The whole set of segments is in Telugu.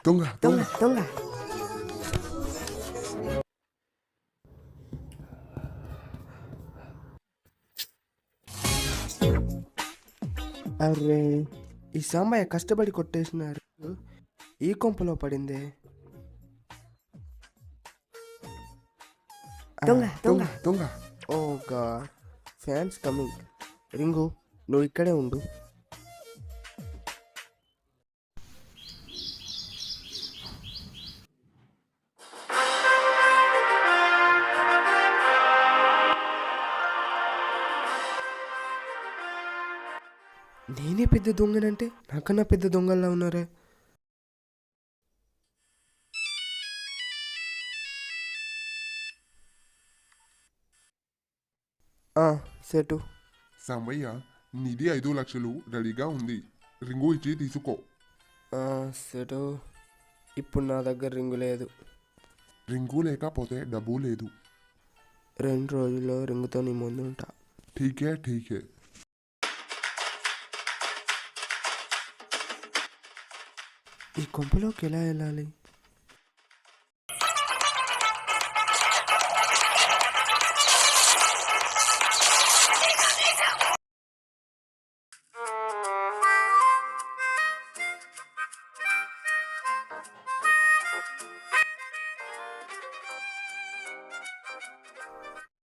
దొంగ దొంగ దొంగ దొంగ. అరే, ఈ సాంబయ్య కష్టపడి కొట్టేసినారు, ఈ కొంపలో పడిందే. దొంగ దొంగ దొంగ. ఓ గాడ్, ఫ్యాన్స్ కమింగ్. రింగు, నువ్వు ఇక్కడే ఉండు. నేనే పెద్ద దొంగనంటే నాకన్నా పెద్ద దొంగల్లా ఉన్నారే. సెటు. సాంబయ్య, నీది 5 లక్షలు రెడీగా ఉంది. రింగు ఇచ్చి తీసుకో. సెటు, ఇప్పుడు నా దగ్గర రింగు లేదు. రింగు లేకపోతే డబ్బు లేదు. 2 రోజుల్లో రింగుతో నీ ముందు ఉంటా. ఠీకే ఠీకే. ఈ కొంపలోకి ఎలా వెళ్ళాలి?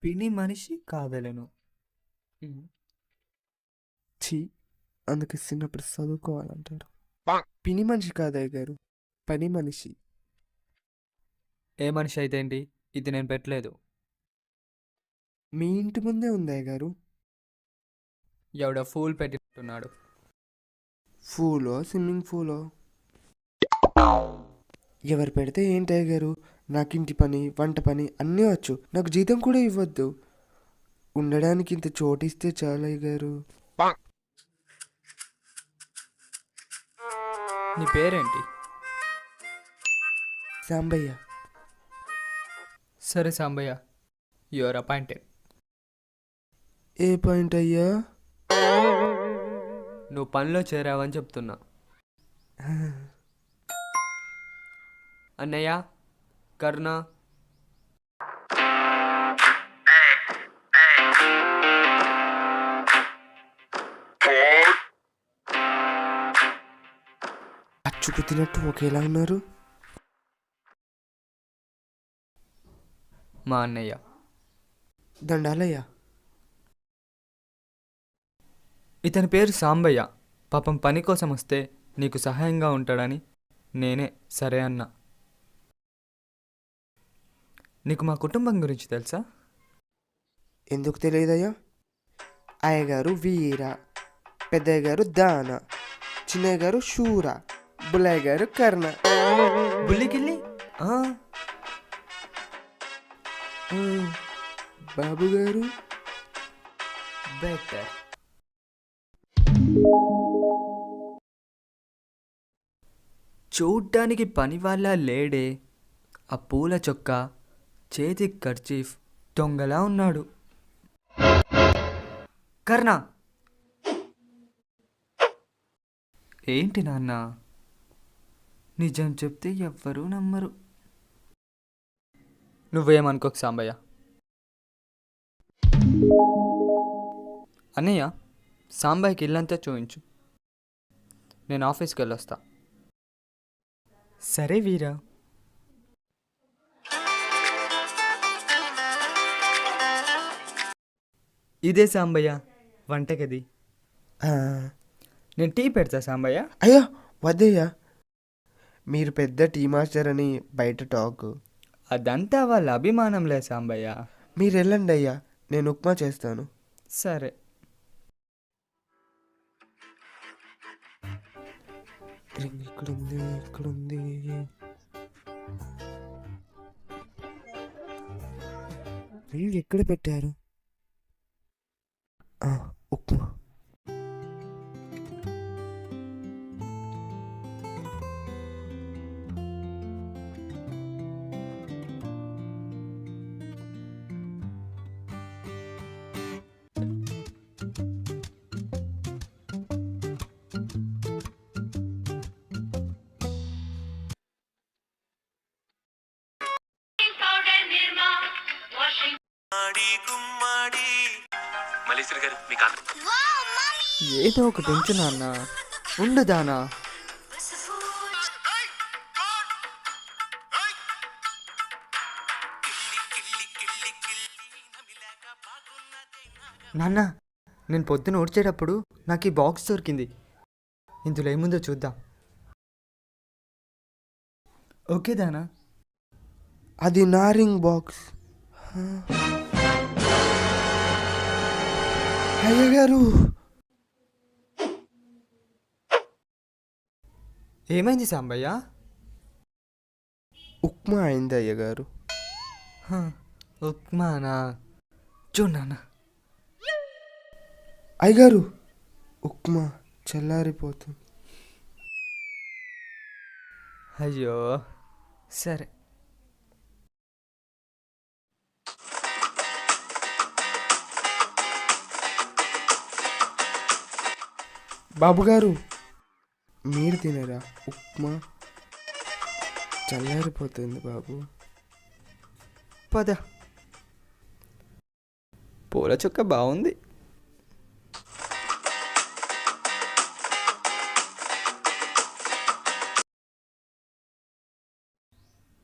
పిని మనిషి కాదలను. ఛీ, అందుకే చిన్నప్పుడు చదువుకోవాలంటారు. పిని మనిషి కాదయ్య గారు, పని మనిషి. ఏ మనిషి అయితే ఏంటి, ఇది నేను పెట్టలేదు. మీ ఇంటి ముందే ఉందయ్య గారు. ఎవడ ఫూల్ పెట్టినట్టున్నాడు. పూలో స్విమ్మింగ్ పూలో ఎవరు పెడితే ఏంటయ్య గారు? నాకు ఇంటి పని, వంట పని అన్నీ వచ్చు. నాకు జీతం కూడా ఇవ్వద్దు. ఉండడానికి ఇంత చోటిస్తే చాలయ్య గారు. నీ పేరేంటి? సాంబయ్య. సరే సాంబయ్య, యు ఆర్ అపాయింటెడ్. ఏ పాయింట్ అయ్యా? నువ్వు పనిలో చేరావని చెప్తున్నా. అన్నయ్య, కరుణ. అచ్చుకు తినట్టు ఒకేలా ఉన్నారు. మా అన్నయ్య. దండాలయ్య. ఇతని పేరు సాంబయ్య. పాపం పని కోసం వస్తే నీకు సహాయంగా ఉంటాడని నేనే సరే అన్నా. నీకు మా కుటుంబం గురించి తెలుసా? ఎందుకు తెలియదయ్యా? అయ్యగారు వీర, పెద్దయ్య గారు దాన, చిన్నయ్య గారు శూర, బుల్లయ్య గారు కర్ణ. బుల్లికిల్లి. బాబు గారు బెటర్. చూడ్డానికి పని వాళ్ళ లేడే. ఆ పూల చొక్కా, చేతి కర్చీఫ్, దొంగలా ఉన్నాడు. కర్ణ. ఏంటి నాన్న, నిజం చెప్తే ఎవ్వరూ నమ్మరు. నువ్వేమనుకోకు సాంబయ్య. అన్నయ్య, సాంబయ్యకి ఇల్లంతా చూయించు. నేను ఆఫీస్కి వెళ్ళొస్తా. సరే వీరా. ఇదే సాంబయ్య వంటగది. నేను టీ పెడతా సాంబయ్య. అయ్యో వద్దయ్యా, మీరు పెద్ద టీ మాస్టర్ అని బయట టాక్. అదంతా వాళ్ళ అభిమానంలే సాంబయ్య. మీరు వెళ్ళండి అయ్యా, నేను ఉప్మా చేస్తాను. సరే. రింగ్ ఇక్కడుంది, ఇక్కడుంది. రింగ్ ఎక్కడ పెట్టారు? ఉప్మా. మల్లీశ్వరి గారు మీకు ఏదో ఒకటి ఉంచు నాన్న. ఉండు దానా. నాన్న, నేను పొద్దున ఊడ్చేటప్పుడు నాకు ఈ బాక్స్ దొరికింది. ఇందులో ఏముందో చూద్దాం. ఓకే దానా. అది నారింగ్ బాక్స్. అయ్యగారు, ఏమైంది సాంబయ్య? ఉప్మా అయింది అయ్యగారు. హ, ఉప్మానా? చూడు నాన్న. అయ్యగారు, ఉప్మా చల్లారిపోతుంది. అయ్యో, సరే. బాబుగారు, మీరు తినరా? ఉప్మా చల్లారిపోతుంది బాబు. పద. పూల చుక్క బాగుంది.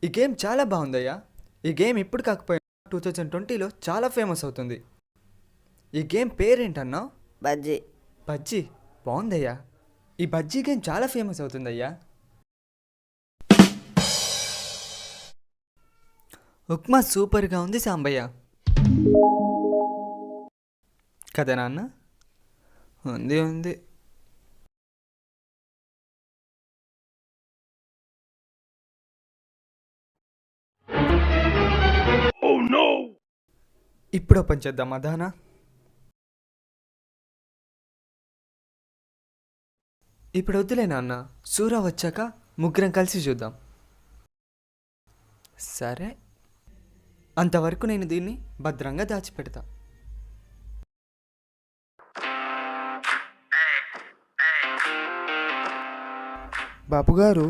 ఈ గేమ్ చాలా బాగుందయ్యా. ఈ గేమ్ ఇప్పుడు కాకపోయినా 2020లో చాలా ఫేమస్ అవుతుంది. ఈ గేమ్ పేరేంటన్నా? బజ్జీ. బజ్జీ బాగుందయ్యా. ఈ బజ్జీ గేమ్ చాలా ఫేమస్ అవుతుందయ్యా. ఉప్మా సూపర్గా ఉంది సాంబయ్య. కదా నాన్న? ఉంది ఉంది. ఇప్పుడు ఓపెన్ చేద్దామా దానా? ఇప్పుడు వద్దులే నాన్న, సూరా వచ్చాక ముగ్గురం కలిసి చూద్దాం. సరే, అంతవరకు నేను దీన్ని భద్రంగా దాచిపెడతా. బాబుగారు,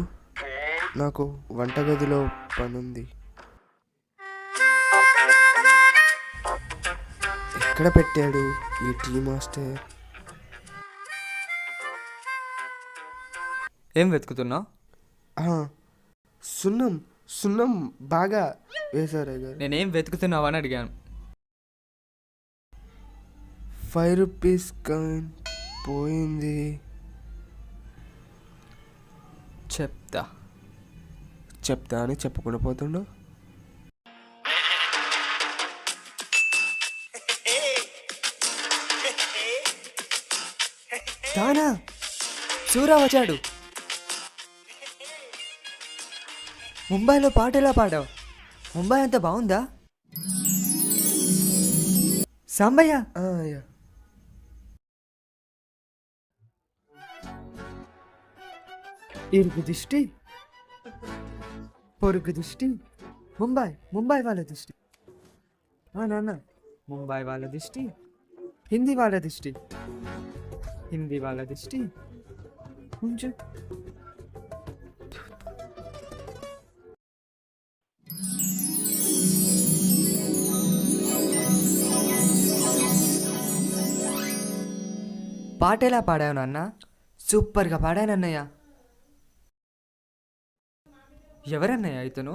నాకు వంటగదిలో పనుంది. ఎక్కడ పెట్టాడు ఈ టీ మాస్టర్? ఏం వెతుకుతున్నావు? సున్నం సున్నం బాగా వేశారు గారు. నేనేం వెతుకుతున్నావు అని అడిగాను. 5 రూపీస్ కాయిన్ పోయింది. చెప్తా అని చెప్పకుండా పోతుండో. దానా, సూరా వచ్చాడు. ముంబైలో పాట ఎలా పాడావు? ముంబై అంత బాగుందా సాంబయ్య? అయ్యా, ఇరుగు దిష్టి, పొరుగు దిష్టి, ముంబై వాళ్ళ దిష్టి. నాన్న, ముంబై వాళ్ళ దిష్టి, హిందీ వాళ్ళ దిష్టి, హిందీ వాళ్ళ దిష్టి. కొంచెం పాట ఎలా పాడావు నాన్న? సూపర్గా పాడానన్నయ్య. ఎవరన్నయ్య ఇతను?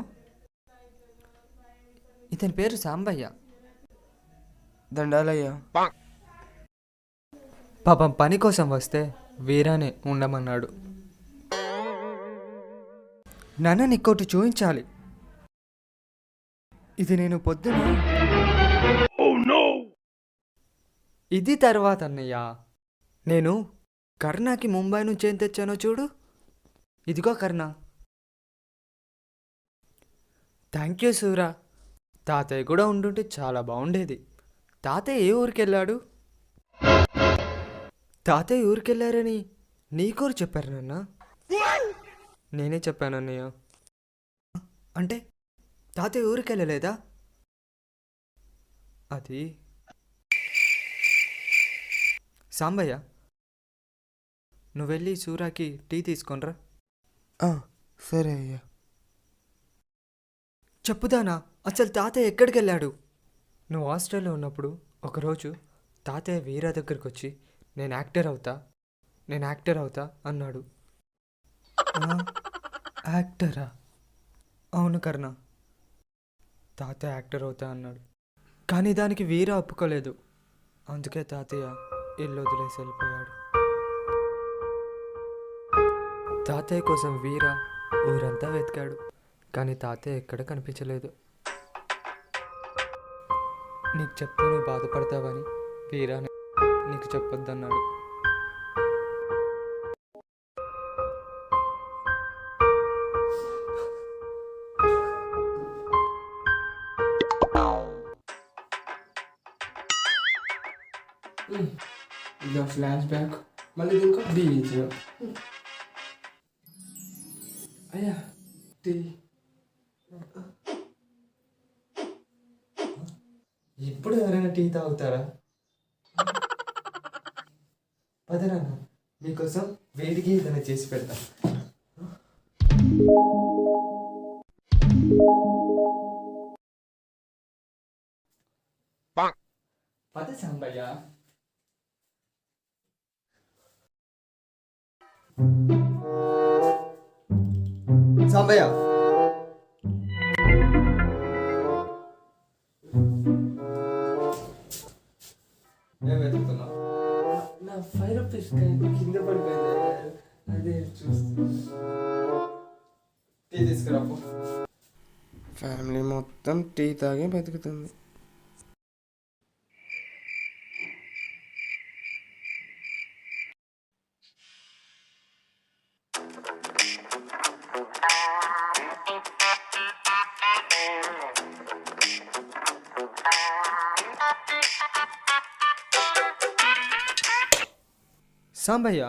ఇతని పేరు సాంబయ్య. దండాలయ్యా. పాపం పని కోసం వస్తే వీరానే ఉండమన్నాడు. నాన్న, నీకోటి చూపించాలి. ఇది నేను పొద్దున ఇది తర్వాత అన్నయ్య, నేను కర్ణాకి ముంబై నుంచి ఏం తెచ్చానో చూడు. ఇదిగో కర్ణ. థ్యాంక్ యూ సూరా. తాతయ్య కూడా ఉండుంటే చాలా బాగుండేది. తాతయ్య ఏ ఊరికి వెళ్ళాడు? తాతయ్య ఊరికి వెళ్ళారని నీకోరు చెప్పారు నాన్న? నేనే చెప్పాను అన్నయ్య. అంటే తాతయ్య ఊరికి వెళ్ళలేదా? అది సాంబయ్య, నువ్వు వెళ్ళి సూరాకి టీ తీసుకొనిరా. సరే అయ్యా. చెప్పుదానా, అసలు తాతయ్య ఎక్కడికి వెళ్ళాడు? నువ్వు హాస్టల్లో ఉన్నప్పుడు ఒకరోజు తాతయ్య వీరా దగ్గరికి వచ్చి నేను యాక్టర్ అవుతా అన్నాడు. యాక్టరా? అవును కర్ణ, తాతయ్య యాక్టర్ అవుతా అన్నాడు. కానీ దానికి వీరా ఒప్పుకోలేదు. అందుకే తాతయ్య ఇల్లు వదిలేసి వెళ్ళిపోయాడు. తాతయ్య కోసం వీరా ఊరంతా వెతికాడు, కానీ తాతయ్య ఎక్కడ కనిపించలేదు. నీకు చెప్తే నువ్వు బాధపడతావని వీరా నీకు చెప్పొద్దన్నాడు. ఇదో ఫ్లాష్ బ్యాక్, మళ్ళీ ఇంకో బీచ్. అయ్యా టీ. ఇప్పుడు ఎవరైనా టీ తాగుతారా? పదరా, మీకోసం వేడికి ఏదైనా చేసి పెడతా. పద సాంబయ్య. సాంబయ్య, ఏం వెతుకుతున్నావు? నా 5 రూపీస్ కింద పడిపోయింది, అదే చూస్తూ. టీ తీసుకురాపు. ఫ్యామిలీ మొత్తం టీ తాగే బతుకుతుంది. సాంబయ్య,